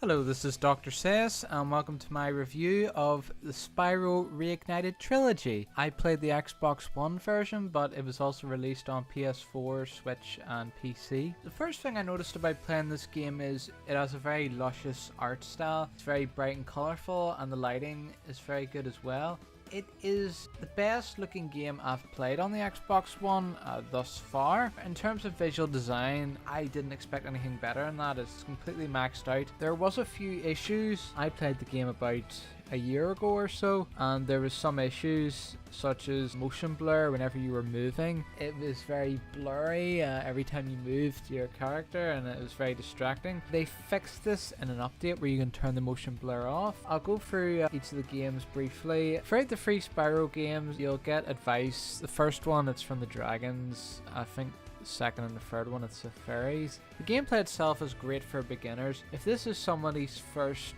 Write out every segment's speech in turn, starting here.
Hello, this is DrSayus and welcome to my review of the Spyro Reignited Trilogy. I played the Xbox One version, but it was also released on PS4, Switch and PC. The first thing I noticed about playing this game is it has a very luscious art style. It's very bright and colourful and the lighting is very good as well. It is the best looking game I've played on the Xbox One thus far. In terms of visual design, I didn't expect anything better than that. It's completely maxed out. There was a few issues. I played the game about a year ago or so, and there was some issues such as motion blur whenever you were moving. It was very blurry every time you moved your character, and it was very distracting. They fixed this in an update where you can turn the motion blur off. I'll go through each of the games briefly. Throughout the free Spyro games, you'll get advice. The first one, it's from the dragons. I think the second and the third one, it's the fairies. The gameplay itself is great for beginners. If this is somebody's first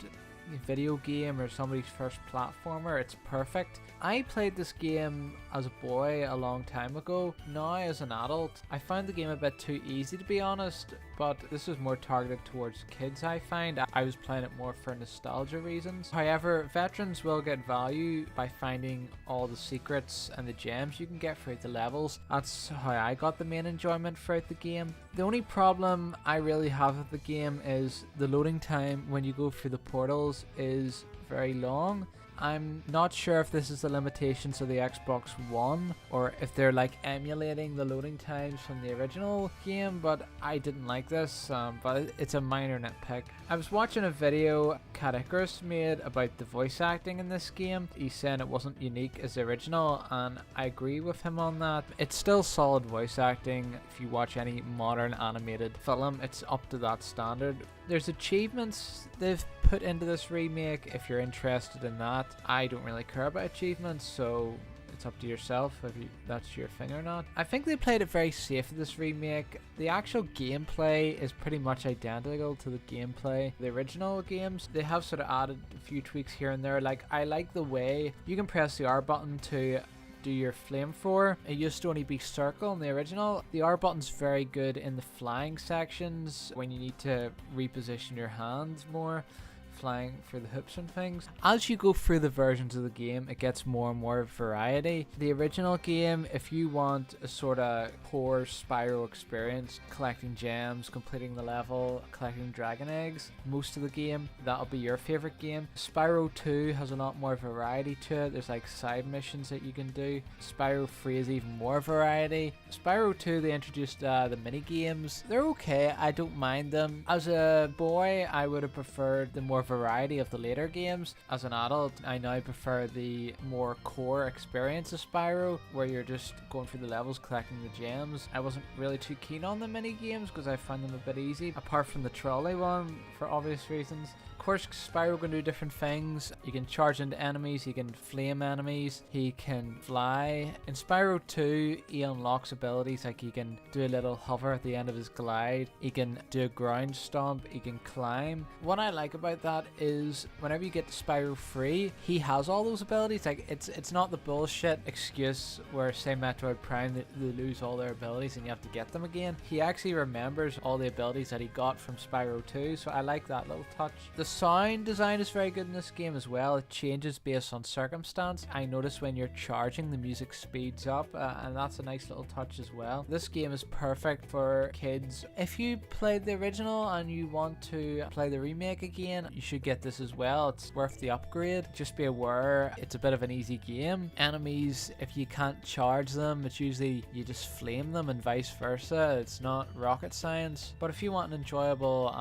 video game or somebody's first platformer, it's perfect. I played this game as a boy a long time ago. Now as an adult, I found the game a bit too easy, to be honest, but this is more targeted towards kids. I find I was playing it more for nostalgia reasons. However, veterans will get value by finding all the secrets and the gems you can get throughout the levels. That's how I got the main enjoyment throughout the game. The only problem I really have with the game is the loading time when you go through the portals is very long. I'm not sure if this is the limitations of the Xbox One or if they're like emulating the loading times from the original game, but I didn't like this, but it's a minor nitpick. I was watching a video Cat Icarus made about the voice acting in this game. He's saying it wasn't unique as the original, and I agree with him on that. It's still solid voice acting. If you watch any modern animated film, it's up to that standard. There's achievements they've put into this remake if you're interested in that. I don't really care about achievements, so it's up to yourself if that's your thing or not. I think they played it very safe with this remake. The actual gameplay is pretty much identical to the gameplay of the original games. They have sort of added a few tweaks here and there. Like, I like the way you can press the R button to do your flamethrower. It used to only be circle in the original. The R button's very good in the flying sections when you need to reposition your hands more, flying for the hoops and things. As you go through the versions of the game, it gets more and more variety. The original game, if you want a sort of poor Spyro experience, collecting gems, completing the level, collecting dragon eggs, most of the game, that'll be your favorite game. Spyro 2 has a lot more variety to it. There's like side missions that you can do. Spyro 3 is even more variety. Spyro 2, they introduced the mini games. They're okay, I don't mind them. As a boy, I would have preferred the more variety of the later games. As an adult, I now prefer the more core experience of Spyro, where you're just going through the levels collecting the gems. I wasn't really too keen on the mini games because I found them a bit easy, apart from the trolley one for obvious reasons. Of course, Spyro can do different things. You can charge into enemies, he can flame enemies, he can fly. In Spyro 2, he unlocks abilities like he can do a little hover at the end of his glide, he can do a ground stomp, he can climb. What I like about that is whenever you get to Spyro 3, he has all those abilities. Like, it's not the bullshit excuse where, say, Metroid Prime, they lose all their abilities and you have to get them again. He actually remembers all the abilities that he got from Spyro 2, so I like that little touch. The sound design is very good in this game as well. It changes based on circumstance. I notice when you're charging, the music speeds up, and that's a nice little touch as well. This game is perfect for kids. If you played the original and you want to play the remake again, you should get this as well. It's worth the upgrade. Just be aware, it's a bit of an easy game. Enemies, if you can't charge them, it's usually you just flame them and vice versa. It's not rocket science. But if you want an enjoyable,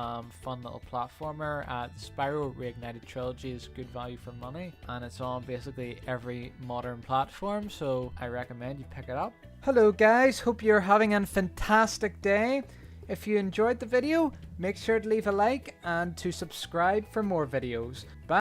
fun little platformer, Spyro Reignited Trilogy is good value for money, and it's on basically every modern platform, so I recommend you pick it up. Hello guys, hope you're having a fantastic day. If you enjoyed the video, make sure to leave a like and to subscribe for more videos. Bye.